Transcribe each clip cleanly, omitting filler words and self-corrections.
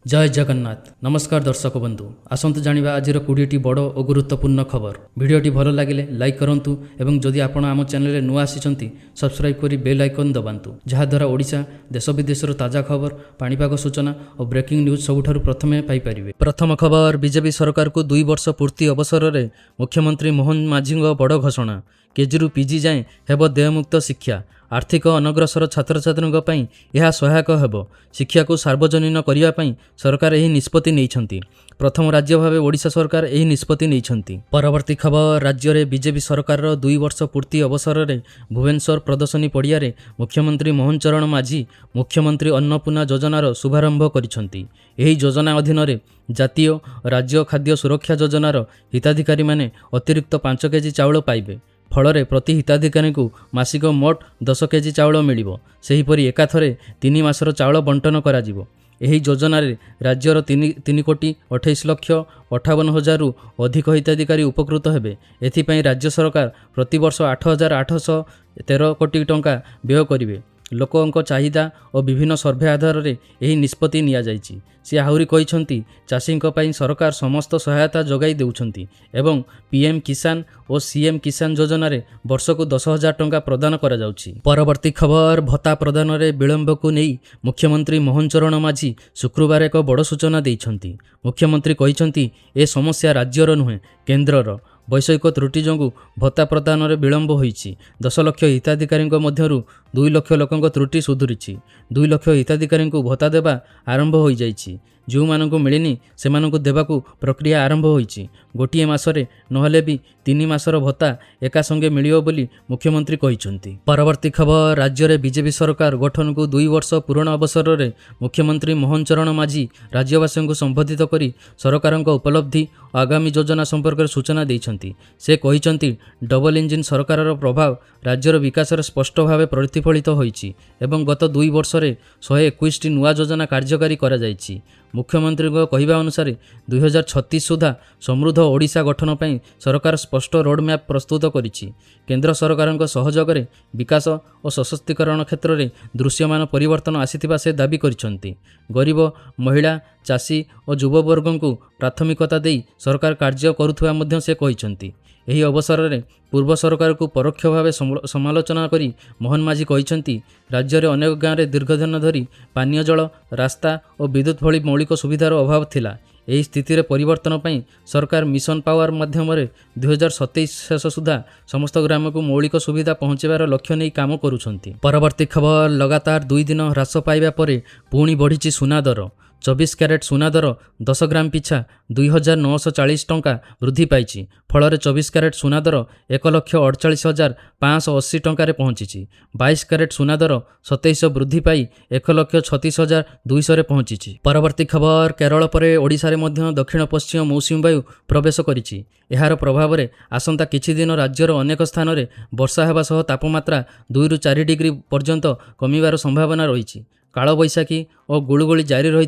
जय जगन्नाथ। नमस्कार दर्शक बंधु, आसतु जानिबा आजिर 20टी बड़ और गुरुत्वपूर्ण खबर। भिडियोटी भल लगिले लाइक करंतु एवं जदि आपण आम चैनल रे नुआ आसिचंती सब्सक्राइब करी बेल आइकन दबांतु, जहा द्वारा ओडिशा देश विदेशर ताजा खबर, पाणीपाग सूचना और ब्रेकिंग न्यूज सबुठारु प्रथमे पाई परिबे। प्रथम खबर, बीजेपी सरकार को 2 वर्ष पूर्ति अवसर में मुख्यमंत्री मोहन माझी बड़ घोषणा। केजी रु पीजी जाए हेब देयमुक्त शिक्षा। आर्थिक अनग्रसर छात्र छात्री यह सहायक हेब। शिक्षा को सार्वजनीन करने सरकार यह निष्पत्ति नहीं। प्रथम राज्य भाव ओडिशा सरकार यह निष्पत्ति नहीं। परवर्ती खबर, राज्य में बीजेपी सरकार 2 वर्ष पूर्ति अवसर में भुवनेश्वर प्रदर्शनी पड़िया मुख्यमंत्री मोहन चरण माझी मुख्यमंत्री अन्नपूर्णा योजनार शुभारंभ करिसेंती। एही योजना अधीन जातीय राज्य खाद्य सुरक्षा योजनार हिताधिकारी माने अतिरिक्त 5 केजी चाउल पाइबे। फल प्रति हिताधिकारी को मासिक मोट 10 केजी चाउल मिल। सेहीपरि एकाथरे 3 मासर चाउल बंटन करा जिवो। एही योजना राज्यर 3 कोटी 28 लक्ष 58 हजार रु अधिक हिताधिकारी उपकृत हेबे। एथिपाई राज्य सरकार प्रति वर्ष 8,813 कोटी टंका व्यय करिवे। लोकों चाहिदा और विभिन्न सर्भे आधार में यही निष्पत्ति निया जाइछि। से आहुरी कहिसंती चाषी सरकार समस्त सहायता जोगाई देउछंती एवं पीएम किसान और सीएम किसान योजना रे वर्ष को 10,000 टंका प्रदान करा जाउछि। परवर्ती खबर, भत्ता प्रदान रे विलंब को नहीं मुख्यमंत्री मोहन चरण माझी शुक्रवार एक बड़ सूचना देइछंती। मुख्यमंत्री कहिसंती ए समस्या राज्यर नुहे केन्द्रर। वैषयिक त्रुटि जोगु भत्ता प्रदान में विलंब होइछि। 10 लाख हिताधिकारी मध्यरु 2 लाख लोकों त्रुटि सुधुरी। 2 लाख हिताधिकारी भत्ता देवा आरंभ हो जाइछि। जो मानकु मिलिनी से मानकु देवाकू प्रक्रिया आरंभ होइछि। गोटिए मासरे नहले भी 3 मासर भत्ता एका संगे मिलियो बोली मुख्यमंत्री कहिसंती। परवर्ती खबर, राज्य में बीजेपी सरकार गठन को 2 वर्ष पूर्ण अवसर में मुख्यमंत्री मोहन चरण माझी राज्यवासी को संबोधित करी सरकार उपलब्धि और आगामी योजना संपर्क में सूचना देइछंती। से कहिसंती डबल इंजिन सरकार प्रभाव राज्यर विकास स्पष्ट भाव प्रतिफलित होइछि एवं गत 2 वर्ष में 121टी नुआ योजना कार्यकारी करा जाइछि। मुख्यमंत्री कहवा अनुसार 2036 सुधा समृद्ध ओडिशा गठन पर सरकार स्पष्ट रोडमैप प्रस्तुत करिछि। केंद्र सरकार सहयोग में विकास और सशक्तिकरण क्षेत्र में दृश्यमान परिवर्तन आसीथिबा से दाबी करिसंती। गरीब महिला चाषी और युववर्ग को प्राथमिकता देई सरकार कार्य करुथुवा मध्य से कहिसंती। एही अवसर में पूर्व सरकार को परोक्ष भाव समालोचना करी मोहन माझी कहिसंती राज्य में अनेक गाँव में दीर्घदिन धरी पानीय जल, रास्ता और विद्युत भली मौलिक सुविधार अभाव थिला। एही स्थिति रे परिवर्तन पई सरकार मिशन पावर माध्यम 2027 शेष सुधा समस्त ग्राम को मौलिक सुविधा पहुँचार लक्ष्य नहीं काम करुछंती। परवर्ती खबर, लगातार 2 दिन ह्रास पाइबा परे पुणी बढ़िछि सुना दर। 24 क्यारेट सुना दर 10 ग्राम पिछा 2,940 टंका वृद्धि पाइछि। फल 24 क्यारेट सुना दर 1,48,580 टंकार पहुंची। 22 क्यारेट सुना दर 27 वृद्धि पाई 1,36,200 पहुंची। परवर्ती खबर, केरल परे ओडिशा रे मध्य दक्षिण पश्चिम मौसुमी वायु प्रवेश करिछि। एहार प्रभाव में आसंता किछि दिन राज्यर अनेक स्थान में वर्षा हेबा सह तापमात्रा 2 ରୁ 4 डिग्री पर्यंत कमिबार संभावना रही। कालबैशाखी और गुळुगुळी जारी रही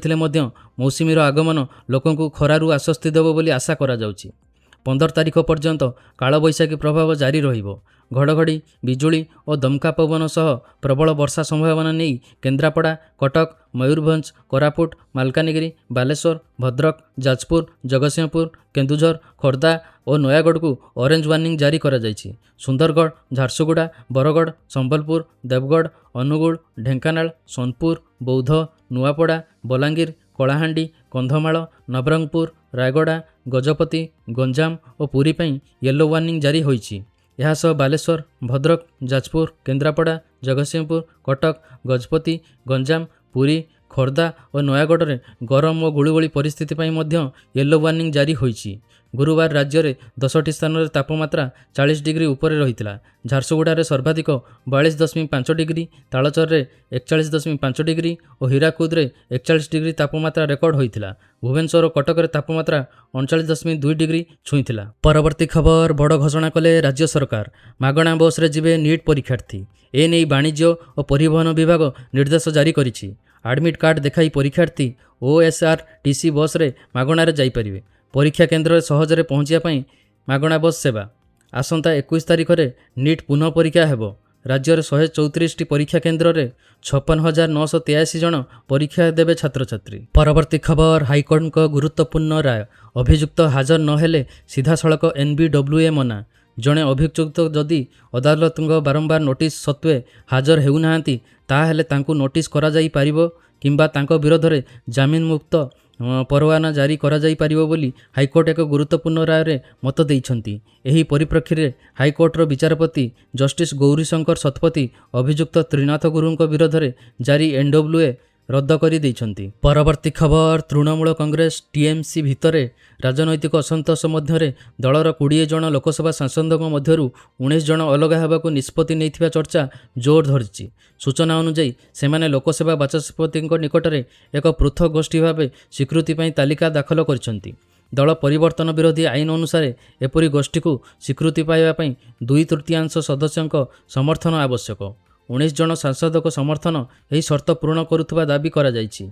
मौसुमीर आगमन लोकंकु खरारु आश्वस्ति देव बोली आशा करा जाउछि। 15 तारिख पर्यंत कालबैशाखी प्रभाव जारी रहिबो। घड़घड़ी बिजुली और दमका पवन सह प्रबल वर्षा संभावना नहीं केन्द्रापड़ा, कटक, मयूरभंज, कोरापुट, मालकानगिरी, बालेश्वर, भद्रक, जाजपुर, जगतसिंहपुर, केन्दुझर, खोर्धा और नयागढ़ को ऑरेंज वार्निंग जारी करा जाइछि। सुंदरगढ़, झारसुगुड़ा, बरगढ़, संबलपुर, देवगढ़, अनुगुल, ढेंकानाल, सोनपुर, बौद्ध, नुआपड़ा, बलांगीर, कलाहांडी, कंधमाल, नवरंगपुर, रायगड़ा, गजपति, गंजाम और पुरी पई येलो वार्निंग जारी होइछि। यह सह बालेश्वर, भद्रक, जाजपुर, केन्द्रापड़ा, जगतसिंहपुर, कटक, गजपति, गंजाम, पुरी, खोर्धा और नयागढ़ में गरम और गुळुगुळी परिस्थिति पई मध्य येलो वार्निंग जारी होइछि। गुरुवार राज्य में 10टी स्थान में तापमात्रा 40 डिग्री उपर रहितला। झारसुगुड़ा सर्वाधिक 42.5 डिग्री, तालचर में 41.5 डिग्री और हीराकुद में 41 डिग्री तापमात्रा रेकर्ड होइतिला। भुवनेश्वर और कटक तापमात्रा 39.2 डिग्री छुईथिला। परवर्ती खबर, बड़ घोषणा कले राज्य सरकार। मागणा बस रे जिबे नीट परीक्षार्थी। ए नहीं वाणिज्य और परिवहन विभाग निर्देश जारी करिछि। एडमिट कार्ड देखाई परीक्षार्थी OSRTC बस रे मागणार जाई परिबे। परीक्षा केन्द्र में सहजरे पहुँचा मागणा बस सेवा। आसंता 21 तारिख में नीट पुनः परीक्षा हेब। ରାଜ୍ୟର 134ଟି ପରୀକ୍ଷା କେନ୍ଦ୍ରରେ 56,983 ଜଣ ପରୀକ୍ଷା ଦେବେ ଛାତ୍ରଛାତ୍ରୀ। ପରବର୍ତ୍ତୀ ଖବର, ହାଇକୋର୍ଟଙ୍କ ଗୁରୁତ୍ୱପୂର୍ଣ୍ଣ ରାୟ। ଅଭିଯୁକ୍ତ ହାଜର ନହେଲେ ସିଧାସଳଖ NBWA ମନା। ଜଣେ ଅଭିଯୁକ୍ତ ଯଦି ଅଦାଲତଙ୍କ ବାରମ୍ବାର ନୋଟିସ୍ ସତ୍ତ୍ୱେ ହାଜର ହେଉନାହାନ୍ତି, ତାହେଲେ ତାଙ୍କୁ ନୋଟିସ୍ କରାଯାଇପାରିବ କିମ୍ବା ତାଙ୍କ ବିରୋଧରେ ଜାମିନ ମୁକ୍ତ ପରୱାନା ଜାରି କରାଯାଇପାରିବ ବୋଲି ହାଇକୋର୍ଟ ଏକ ଗୁରୁତ୍ୱପୂର୍ଣ୍ଣ ରାୟରେ ମତ ଦେଇଛନ୍ତି। ଏହି ପରିପ୍ରେକ୍ଷୀରେ ହାଇକୋର୍ଟର ବିଚାରପତି ଜଷ୍ଟିସ୍ ଗୌରୀଶଙ୍କର ଶତପଥୀ ଅଭିଯୁକ୍ତ ତ୍ରିନାଥ ଗୁରୁଙ୍କ ବିରୋଧରେ ଜାରି NWA ରଦ୍ଦ କରି ଦେଇଛନ୍ତି। ପରବର୍ତ୍ତୀ ଖବର, ତୃଣମୂଳ କଂଗ୍ରେସ TMC ଭିତରେ ରାଜନୈତିକ ଅସନ୍ତୋଷ ମଧ୍ୟରେ ଦଳର 20 ଜଣ ଲୋକସଭା ସାଂସଦଙ୍କ ମଧ୍ୟରୁ 19 ଜଣ ଅଲଗା ହେବାକୁ ନିଷ୍ପତ୍ତି ନେଇଥିବା ଚର୍ଚ୍ଚା ଜୋର ଧରିଛି। ସୂଚନା ଅନୁଯାୟୀ ସେମାନେ ଲୋକସଭା ବାଚସ୍ପତିଙ୍କ ନିକଟରେ ଏକ ପୃଥକ ଗୋଷ୍ଠୀ ଭାବେ ସ୍ୱୀକୃତି ପାଇଁ ତାଲିକା ଦାଖଲ କରିଛନ୍ତି। ଦଳ ପରିବର୍ତ୍ତନ ବିରୋଧୀ ଆଇନ ଅନୁସାରେ ଏପରି ଗୋଷ୍ଠୀକୁ ସ୍ୱୀକୃତି ପାଇବା ପାଇଁ 2/3 ସଦସ୍ୟଙ୍କ ସମର୍ଥନ ଆବଶ୍ୟକ। 19 ଜଣ ସାଂସଦଙ୍କ ସମର୍ଥନ ଏହି ସର୍ତ୍ତ ପୂରଣ କରୁଥିବା ଦାବି କରାଯାଇଛି।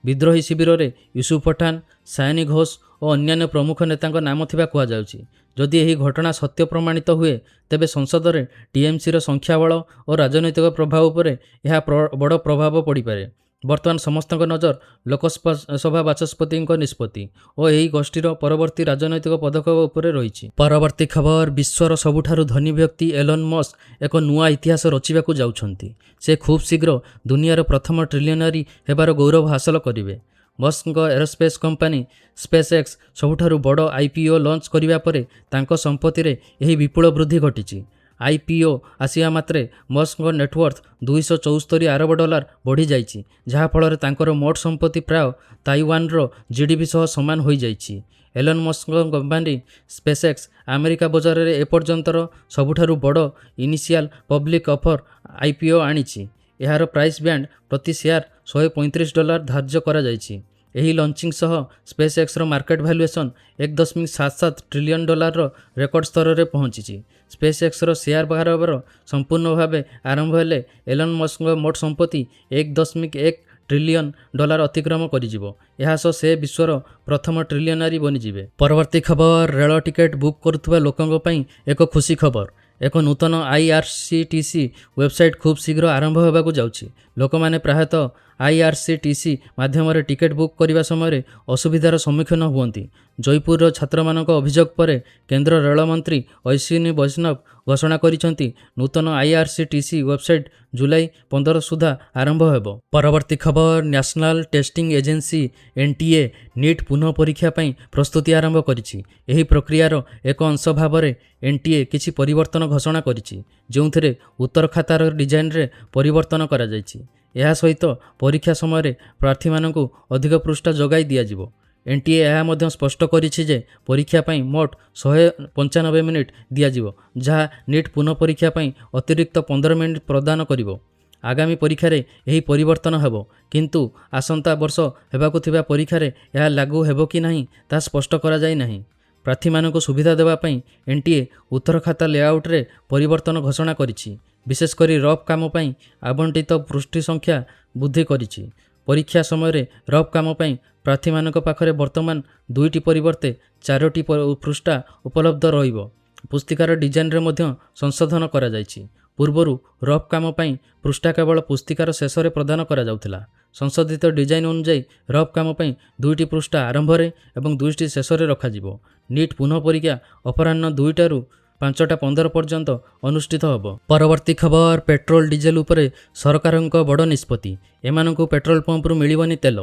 ବିଦ୍ରୋହୀ ଶିବିରରେ ୟୁସୁଫ ପଠାନ, ସାୟନୀ ଘୋଷ ଓ ଅନ୍ୟାନ୍ୟ ପ୍ରମୁଖ ନେତାଙ୍କ ନାମ ଥିବା କୁହାଯାଉଛି। ଯଦି ଏହି ଘଟଣା ସତ୍ୟ ପ୍ରମାଣିତ ହୁଏ, ତେବେ ସଂସଦରେ TMCର ସଂଖ୍ୟାବଳ ଓ ରାଜନୈତିକ ପ୍ରଭାବ ଉପରେ ଏହା ବଡ଼ ପ୍ରଭାବ ପଡ଼ିପାରେ। ବର୍ତ୍ତମାନ ସମସ୍ତଙ୍କ ନଜର ଲୋକସଭା ବାଚସ୍ପତିଙ୍କ ନିଷ୍ପତ୍ତି ଓ ଏହି ଗୋଷ୍ଠୀର ପରବର୍ତ୍ତୀ ରାଜନୈତିକ ପଦକ୍ଷେପ ଉପରେ ରହିଛି। ପରବର୍ତ୍ତୀ ଖବର, ବିଶ୍ୱର ସବୁଠାରୁ ଧନୀ ବ୍ୟକ୍ତି ଏଲନ୍ ମସ୍କ ଏକ ନୂଆ ଇତିହାସ ରଚିବାକୁ ଯାଉଛନ୍ତି। ସେ ଖୁବ୍ ଶୀଘ୍ର ଦୁନିଆର ପ୍ରଥମ ଟ୍ରିଲିୟନାରୀ ହେବାର ଗୌରବ ହାସଲ କରିବେ। ମସ୍କଙ୍କ ଏରୋସ୍ପେସ୍ କମ୍ପାନୀ SpaceX ସବୁଠାରୁ ବଡ଼ IPO ଲଞ୍ଚ କରିବା ପରେ ତାଙ୍କ ସମ୍ପତ୍ତିରେ ଏହି ବିପୁଳ ବୃଦ୍ଧି ଘଟିଛି। IPO ଆସିବା ମାତ୍ରେ ମସ୍କଙ୍କ ନେଟୱାର୍ଥ $274 ଆରବ ବଢ଼ିଯାଇଛି, ଯାହାଫଳରେ ତାଙ୍କର ମୋଟ ସମ୍ପତ୍ତି ପ୍ରାୟ ତାଇୱାନର GDP ସହ ସମାନ ହୋଇଯାଇଛି। ଏଲନ୍ ମସ୍କଙ୍କ କମ୍ପାନୀ SpaceX ଆମେରିକା ବଜାରରେ ଏପର୍ଯ୍ୟନ୍ତର ସବୁଠାରୁ ବଡ଼ ଇନିସିଆଲ ପବ୍ଲିକ୍ ଅଫର IPO ଆଣିଛି। ଏହାର ପ୍ରାଇସ୍ ବ୍ୟାଣ୍ଡ ପ୍ରତି ସେୟାର $135 ଧାର୍ଯ୍ୟ କରାଯାଇଛି। ଏହି ଲଞ୍ଚିଂ ସହ SpaceXର ମାର୍କେଟ ଭ୍ୟାଲୁଏସନ୍ $1.77 ଟ୍ରିଲିୟନ ରେକର୍ଡ ସ୍ତରରେ ପହଞ୍ଚିଛି। SpaceXର ସେୟାର କାରବାର ସମ୍ପୂର୍ଣ୍ଣ ଭାବେ ଆରମ୍ଭ ହେଲେ ଏଲନ୍ ମସ୍କଙ୍କ ମୋଟ ସମ୍ପତ୍ତି $1.1 ଟ୍ରିଲିୟନ ଅତିକ୍ରମ କରିଯିବ। ଏହା ସହ ସେ ବିଶ୍ୱର ପ୍ରଥମ ଟ୍ରିଲିୟନାରୀ ବନିଯିବେ। ପରବର୍ତ୍ତୀ ଖବର, ରେଳ ଟିକେଟ୍ ବୁକ୍ କରୁଥିବା ଲୋକଙ୍କ ପାଇଁ ଏକ ଖୁସି ଖବର। ଏକ ନୂତନ IRCTC ୱେବସାଇଟ୍ ଖୁବ୍ ଶୀଘ୍ର ଆରମ୍ଭ ହେବାକୁ ଯାଉଛି। ଲୋକମାନେ ପ୍ରାୟତଃ IRCTC ମାଧ୍ୟମରେ ଟିକେଟ୍ ବୁକ୍ କରିବା ସମୟରେ ଅସୁବିଧାର ସମ୍ମୁଖୀନ ହୁଅନ୍ତି। ଜୟପୁରର ଛାତ୍ରମାନଙ୍କ ଅଭିଯୋଗ ପରେ କେନ୍ଦ୍ର ରେଳମନ୍ତ୍ରୀ ଅଶ୍ୱିନୀ ବୈଷ୍ଣବ ଘୋଷଣା କରିଛନ୍ତି ନୂତନ IRCTC ୱେବସାଇଟ୍ ଜୁଲାଇ 15 ସୁଦ୍ଧା ଆରମ୍ଭ ହେବ। ପରବର୍ତ୍ତୀ ଖବର, national testing agency NTA NEET ପୁନଃ ପରୀକ୍ଷା ପାଇଁ ପ୍ରସ୍ତୁତି ଆରମ୍ଭ କରିଛି। ଏହି ପ୍ରକ୍ରିୟାର ଏକ ଅଂଶ ଭାବରେ NTA କିଛି ପରିବର୍ତ୍ତନ ଘୋଷଣା କରିଛି, ଯେଉଁଥିରେ ଉତ୍ତର ଖାତାର ଡିଜାଇନରେ ପରିବର୍ତ୍ତନ କରାଯାଇଛି। ଏହା ସହିତ ପରୀକ୍ଷା ସମୟରେ ପ୍ରାର୍ଥୀମାନଙ୍କୁ ଅଧିକ ପୃଷ୍ଠା ଯୋଗାଇ ଦିଆଯିବ। NTA ଏହା ମଧ୍ୟ ସ୍ପଷ୍ଟ କରିଛି ଯେ ପରୀକ୍ଷା ପାଇଁ ମୋଟ 195 ମିନିଟ୍ ଦିଆଯିବ, ଯାହା NEET ପୁନଃ ପରୀକ୍ଷା ପାଇଁ ଅତିରିକ୍ତ 15 ମିନିଟ୍ ପ୍ରଦାନ କରିବ। ଆଗାମୀ ପରୀକ୍ଷାରେ ଏହି ପରିବର୍ତ୍ତନ ହେବ, କିନ୍ତୁ ଆସନ୍ତା ବର୍ଷ ହେବାକୁ ଥିବା ପରୀକ୍ଷାରେ ଏହା ଲାଗୁ ହେବ କି ନାହିଁ ତାହା ସ୍ପଷ୍ଟ କରାଯାଇ ନାହିଁ। ପ୍ରାର୍ଥୀମାନଙ୍କୁ ସୁବିଧା ଦେବା ପାଇଁ NTA ଉତ୍ତର ଖାତା ଲେଆଉଟରେ ପରିବର୍ତ୍ତନ ଘୋଷଣା କରିଛି। ବିଶେଷ କରି ରଫ୍ କାମ ପାଇଁ ଆବଣ୍ଟିତ ପୃଷ୍ଠି ସଂଖ୍ୟା ବୃଦ୍ଧି କରିଛି। ପରୀକ୍ଷା ସମୟରେ ରଫ୍ କାମ ପାଇଁ ପ୍ରାର୍ଥୀମାନଙ୍କ ପାଖରେ ବର୍ତ୍ତମାନ 2ଟି ପରିବର୍ତ୍ତେ 4ଟି ପୃଷ୍ଠା ଉପଲବ୍ଧ ରହିବ। ପୁସ୍ତିକାର ଡିଜାଇନରେ ମଧ୍ୟ ସଂଶୋଧନ କରାଯାଇଛି। ପୂର୍ବରୁ ରଫ୍ କାମ ପାଇଁ ପୃଷ୍ଠା କେବଳ ପୁସ୍ତିକାର ଶେଷରେ ପ୍ରଦାନ କରାଯାଉଥିଲା। ସଂଶୋଧିତ ଡିଜାଇନ ଅନୁଯାୟୀ ରଫ୍ କାମ ପାଇଁ 2ଟି ପୃଷ୍ଠା ଆରମ୍ଭରେ ଏବଂ 2ଟି ଶେଷରେ ରଖାଯିବ। NEET ପୁନଃ ପରୀକ୍ଷା ଅପରାହ୍ନ 2ଟାରୁ 5ଟା 15 ପର୍ଯ୍ୟନ୍ତ ଅନୁଷ୍ଠିତ ହେବ। ପରବର୍ତ୍ତୀ ଖବର, ପେଟ୍ରୋଲ ଡିଜେଲ ଉପରେ ସରକାରଙ୍କ ବଡ଼ ନିଷ୍ପତ୍ତି। ଏମାନଙ୍କୁ ପେଟ୍ରୋଲ ପମ୍ପରୁ ମିଳିବନି ତେଲ।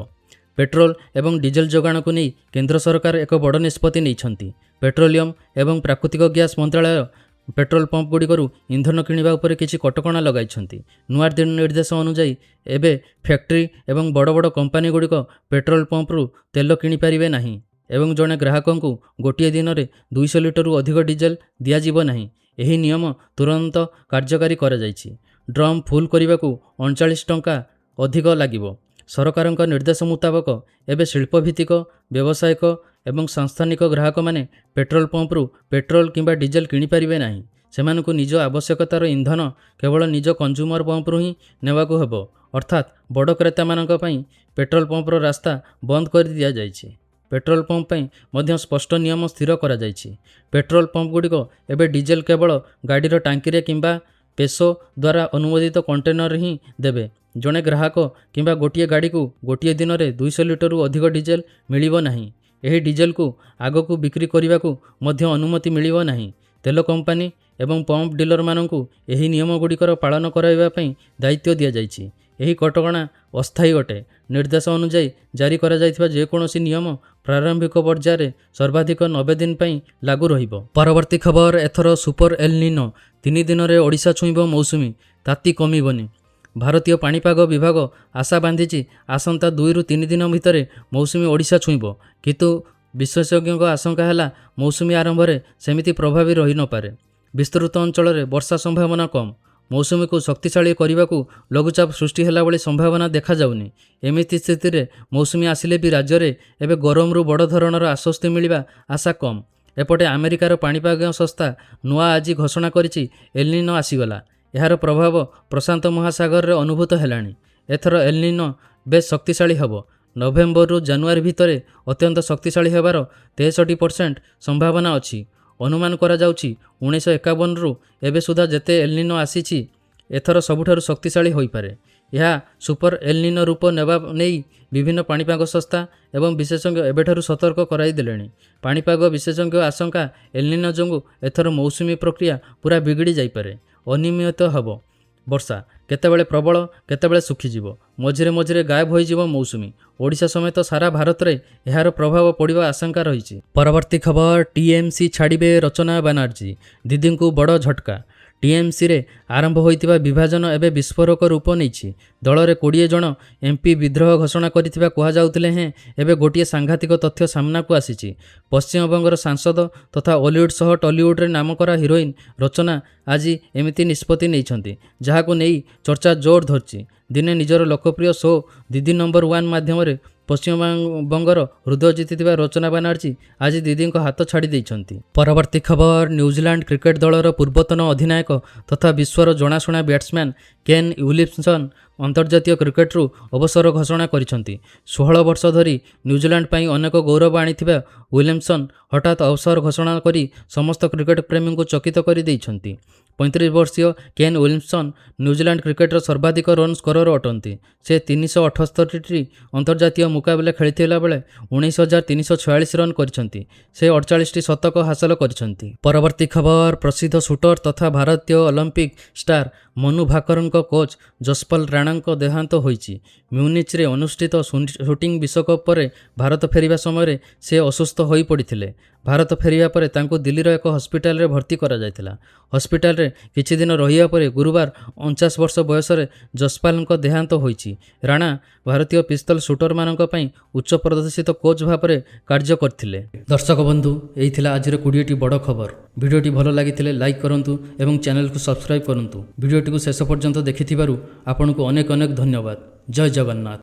ପେଟ୍ରୋଲ ଏବଂ ଡିଜେଲ ଯୋଗାଣକୁ ନେଇ କେନ୍ଦ୍ର ସରକାର ଏକ ବଡ଼ ନିଷ୍ପତ୍ତି ନେଇଛନ୍ତି। ପେଟ୍ରୋଲିୟମ ଏବଂ ପ୍ରାକୃତିକ ଗ୍ୟାସ୍ ମନ୍ତ୍ରାଳୟ ପେଟ୍ରୋଲ ପମ୍ପଗୁଡ଼ିକରୁ ଇନ୍ଧନ କିଣିବା ଉପରେ କିଛି କଟକଣା ଲଗାଇଛନ୍ତି। ନୂଆ ନିର୍ଦ୍ଦେଶ ଅନୁଯାୟୀ ଏବେ ଫ୍ୟାକ୍ଟ୍ରି ଏବଂ ବଡ଼ ବଡ଼ କମ୍ପାନୀଗୁଡ଼ିକ ପେଟ୍ରୋଲ ପମ୍ପରୁ ତେଲ କିଣିପାରିବେ ନାହିଁ ଏବଂ ଜଣେ ଗ୍ରାହକଙ୍କୁ ଗୋଟିଏ ଦିନରେ 200 ଲିଟରରୁ ଅଧିକ ଡିଜେଲ ଦିଆଯିବ ନାହିଁ। ଏହି ନିୟମ ତୁରନ୍ତ କାର୍ଯ୍ୟକାରୀ କରାଯାଇଛି। ଡ୍ରମ୍ ଫୁଲ୍ କରିବାକୁ 39 ଟଙ୍କା ଅଧିକ ଲାଗିବ। ସରକାରଙ୍କ ନିର୍ଦ୍ଦେଶ ମୁତାବକ ଏବେ ଶିଳ୍ପଭିତ୍ତିକ, ବ୍ୟବସାୟିକ ଏବଂ ସାଂସ୍ଥାନିକ ଗ୍ରାହକମାନେ ପେଟ୍ରୋଲ ପମ୍ପରୁ ପେଟ୍ରୋଲ କିମ୍ବା ଡିଜେଲ କିଣିପାରିବେ ନାହିଁ। ସେମାନଙ୍କୁ ନିଜ ଆବଶ୍ୟକତାର ଇନ୍ଧନ କେବଳ ନିଜ କନଜ୍ୟୁମର ପମ୍ପରୁ ହିଁ ନେବାକୁ ହେବ। ଅର୍ଥାତ୍ ବଡ଼ କ୍ରେତାମାନଙ୍କ ପାଇଁ ପେଟ୍ରୋଲ ପମ୍ପର ରାସ୍ତା ବନ୍ଦ କରି ଦିଆଯାଇଛି। ପେଟ୍ରୋଲ ପମ୍ପ ପାଇଁ ମଧ୍ୟ ସ୍ପଷ୍ଟ ନିୟମ ସ୍ଥିର କରାଯାଇଛି। ପେଟ୍ରୋଲ ପମ୍ପଗୁଡ଼ିକ ଏବେ ଡିଜେଲ କେବଳ ଗାଡ଼ିର ଟାଙ୍କିରେ କିମ୍ବା ପେସୋ ଦ୍ୱାରା ଅନୁମୋଦିତ କଣ୍ଟେନର ହିଁ ଦେବେ। ଜଣେ ଗ୍ରାହକ କିମ୍ବା ଗୋଟିଏ ଗାଡ଼ିକୁ ଗୋଟିଏ ଦିନରେ 200 ଲିଟରରୁ ଅଧିକ ଡିଜେଲ ମିଳିବ ନାହିଁ। ଏହି ଡିଜେଲକୁ ଆଗକୁ ବିକ୍ରି କରିବାକୁ ମଧ୍ୟ ଅନୁମତି ମିଳିବ ନାହିଁ। ତେଲ କମ୍ପାନୀ ଏବଂ ପମ୍ପ ଡିଲରମାନଙ୍କୁ ଏହି ନିୟମଗୁଡ଼ିକର ପାଳନ କରାଇବା ପାଇଁ ଦାୟିତ୍ୱ ଦିଆଯାଇଛି। ଏହି କଟକଣା ଅସ୍ଥାୟୀ ଅଟେ। ନିର୍ଦ୍ଦେଶ ଅନୁଯାୟୀ ଜାରି କରାଯାଇଥିବା ଯେକୌଣସି ନିୟମ ପ୍ରାରମ୍ଭିକ ପର୍ଯ୍ୟାୟରେ ସର୍ବାଧିକ 90 ଦିନ ପାଇଁ ଲାଗୁ ରହିବ। ପରବର୍ତ୍ତୀ ଖବର, ଏଥର ସୁପର ଏଲ୍ ନିନୋ। 3 ଦିନରେ ଓଡ଼ିଶା ଛୁଇଁବ ମୌସୁମୀ, ତାତି କମିବନି। ଭାରତୀୟ ପାଣିପାଗ ବିଭାଗ ଆଶା ବାନ୍ଧିଛି ଆସନ୍ତା 2ରୁ 3 ଦିନ ଭିତରେ ମୌସୁମୀ ଓଡ଼ିଶା ଛୁଇଁବ। କିନ୍ତୁ ବିଶେଷଜ୍ଞଙ୍କ ଆଶଙ୍କା ହେଲା ମୌସୁମୀ ଆରମ୍ଭରେ ସେମିତି ପ୍ରଭାବୀ ରହିନପାରେ। ବିସ୍ତୃତ ଅଞ୍ଚଳରେ ବର୍ଷା ସମ୍ଭାବନା କମ୍। ମୌସୁମୀକୁ ଶକ୍ତିଶାଳୀ କରିବାକୁ ଲଘୁଚାପ ସୃଷ୍ଟି ହେଲା ଭଳି ସମ୍ଭାବନା ଦେଖାଯାଉନି। ଏମିତି ସ୍ଥିତିରେ ମୌସୁମୀ ଆସିଲେ ବି ରାଜ୍ୟରେ ଏବେ ଗରମରୁ ବଡ଼ ଧରଣର ଆଶ୍ୱସ୍ତି ମିଳିବା ଆଶା କମ୍। ଏପଟେ ଆମେରିକାର ପାଣିପାଗ ସଂସ୍ଥା ନୋଆ ଆଜି ଘୋଷଣା କରିଛି ଏଲ୍ ନିନୋ ଆସିଗଲା। ଏହାର ପ୍ରଭାବ ପ୍ରଶାନ୍ତ ମହାସାଗରରେ ଅନୁଭୂତ ହେଲାଣି। ଏଥର ଏଲ୍ ନିନୋ ବେଶ୍ ଶକ୍ତିଶାଳୀ ହେବ। ନଭେମ୍ବରରୁ ଜାନୁଆରୀ ଭିତରେ ଅତ୍ୟନ୍ତ ଶକ୍ତିଶାଳୀ ହେବାର 63% ସମ୍ଭାବନା ଅଛି। ଅନୁମାନ କରାଯାଉଛି 1951ରୁ ଏବେ ସୁଦ୍ଧା ଯେତେ ଏଲ୍ ନିନୋ ଆସିଛି ଏଥର ସବୁଠାରୁ ଶକ୍ତିଶାଳୀ ହୋଇପାରେ। ଏହା ସୁପର ଏଲ୍ ନିନୋ ରୂପ ନେବା ନେଇ ବିଭିନ୍ନ ପାଣିପାଗ ସଂସ୍ଥା ଏବଂ ବିଶେଷଜ୍ଞ ଏବେଠାରୁ ସତର୍କ କରାଇଦେଲେଣି। ପାଣିପାଗ ବିଶେଷଜ୍ଞ ଆଶଙ୍କା ଏଲ୍ ନିନୋ ଯୋଗୁଁ ଏଥର ମୌସୁମୀ ପ୍ରକ୍ରିୟା ପୁରା ବିଗିଡ଼ି ଯାଇପାରେ। ଅନିୟମିତ ହେବ ବର୍ଷା, କେତେବେଳେ ପ୍ରବଳ କେତେବେଳେ ଶୁଖିଯିବ, ମଝିରେ ମଝିରେ ଗାୟବ ହୋଇଯିବ ମୌସୁମୀ। ଓଡ଼ିଶା ସମେତ ସାରା ଭାରତରେ ଏହାର ପ୍ରଭାବ ପଡ଼ିବା ଆଶଙ୍କା ରହିଛି। ପରବର୍ତ୍ତୀ ଖବର, ଟିଏମ୍ସି ଛାଡ଼ିବେ ରଚନା ବାନାର୍ଜୀ, ଦିଦିଙ୍କୁ ବଡ଼ ଝଟକା। ଟିଏମ୍ସିରେ ଆରମ୍ଭ ହୋଇଥିବା ବିଭାଜନ ଏବେ ବିସ୍ଫୋରକ ରୂପ ନେଇଛି। ଦଳରେ 20 ଜଣ ଏମ୍ପି ବିଦ୍ରୋହ ଘୋଷଣା କରିଥିବା କୁହାଯାଉଥିଲେ ହେଁ ଏବେ ଗୋଟିଏ ସାଂଘାତିକ ତଥ୍ୟ ସାମ୍ନାକୁ ଆସିଛି। ପଶ୍ଚିମବଙ୍ଗର ସାଂସଦ ତଥା ଅଲିଉଡ୍ ସହ ଟଲିଉଡ୍ରେ ନାମକରା ହିରୋଇନ୍ ରଚନା ଆଜି ଏମିତି ନିଷ୍ପତ୍ତି ନେଇଛନ୍ତି, ଯାହାକୁ ନେଇ ଚର୍ଚ୍ଚା ଜୋର ଧରିଛି। ଦିନେ ନିଜର ଲୋକପ୍ରିୟ ଶୋ ଦିଦି ନମ୍ବର 1 ମାଧ୍ୟମରେ ପଶ୍ଚିମବଙ୍ଗର ହୃଦୟ ଜିତିଥିବା ରଚନା ବାନାର୍ଜୀ ଆଜି ଦିଦିଙ୍କ ହାତ ଛାଡ଼ି ଦେଇଛନ୍ତି। ପରବର୍ତ୍ତୀ ଖବର, ନ୍ୟୁଜିଲାଣ୍ଡ କ୍ରିକେଟ ଦଳର ପୂର୍ବତନ ଅଧିନାୟକ ତଥା ବିଶ୍ୱର ଜଣାଶୁଣା ବ୍ୟାଟ୍ସମ୍ୟାନ୍ କେନ୍ ୱିଲିୟମସନ୍ ଅନ୍ତର୍ଜାତୀୟ କ୍ରିକେଟରୁ ଅବସର ଘୋଷଣା କରିଛନ୍ତି। 16 ବର୍ଷ ଧରି ନ୍ୟୁଜିଲାଣ୍ଡ ପାଇଁ ଅନେକ ଗୌରବ ଆଣିଥିବା ୱିଲିୟମସନ୍ ହଠାତ୍ ଅବସର ଘୋଷଣା କରି ସମସ୍ତ କ୍ରିକେଟ ପ୍ରେମୀଙ୍କୁ ଚକିତ କରିଦେଇଛନ୍ତି। 35 ବର୍ଷୀୟ କେନ୍ ୱିଲିୟମସନ୍ ନ୍ୟୁଜିଲାଣ୍ଡ କ୍ରିକେଟର ସର୍ବାଧିକ ରନ୍ ସ୍କୋରର ଅଟନ୍ତି। ସେ 378ଟି ଅନ୍ତର୍ଜାତୀୟ ମୁକାବିଲା ଖେଳିଥିଲା ବେଳେ 19,346 ରନ୍ କରିଛନ୍ତି। ସେ 48ଟି ଶତକ ହାସଲ କରିଛନ୍ତି। ପରବର୍ତ୍ତୀ ଖବର, ପ୍ରସିଦ୍ଧ ସୁଟର ତଥା ଭାରତୀୟ ଅଲିମ୍ପିକ୍ ଷ୍ଟାର ମନୁ ଭାକରଙ୍କ କୋଚ୍ ଯଶପାଲ ରାଣାଙ୍କ ଦେହାନ୍ତ ହୋଇଛି। ମ୍ୟୁନିଚ୍ରେ ଅନୁଷ୍ଠିତ ସୁଟିଂ ବିଶ୍ୱକପ୍ ପରେ ଭାରତ ଫେରିବା ସମୟରେ ସେ ଅସୁସ୍ଥ ହୋଇପଡ଼ିଥିଲେ। ଭାରତ ଫେରିବା ପରେ ତାଙ୍କୁ ଦିଲ୍ଲୀର ଏକ ହସ୍ପିଟାଲରେ ଭର୍ତ୍ତି କରାଯାଇଥିଲା। ହସ୍ପିଟାଲରେ କିଛି ଦିନ ରହିବା ପରେ ଗୁରୁବାର 49 ବର୍ଷ ବୟସରେ ଯଶପାଲଙ୍କ ଦେହାନ୍ତ ହୋଇଛି। ରାଣା ଭାରତୀୟ ପିସ୍ତଲ ସୁଟରମାନଙ୍କ ପାଇଁ ଉଚ୍ଚ ପ୍ରଦର୍ଶିତ କୋଚ୍ ଭାବରେ କାର୍ଯ୍ୟ କରିଥିଲେ। ଦର୍ଶକ ବନ୍ଧୁ, ଏହି ଥିଲା ଆଜିର 20ଟି ବଡ଼ ଖବର। ଭିଡ଼ିଓଟି ଭଲ ଲାଗିଥିଲେ ଲାଇକ୍ କରନ୍ତୁ ଏବଂ ଚ୍ୟାନେଲକୁ ସବସ୍କ୍ରାଇବ୍ କରନ୍ତୁ। ଭିଡ଼ିଓଟିକୁ ଶେଷ ପର୍ଯ୍ୟନ୍ତ ଦେଖିଥିବାରୁ ଆପଣଙ୍କୁ ଅନେକ ଅନେକ ଧନ୍ୟବାଦ। ଜୟ ଜଗନ୍ନାଥ।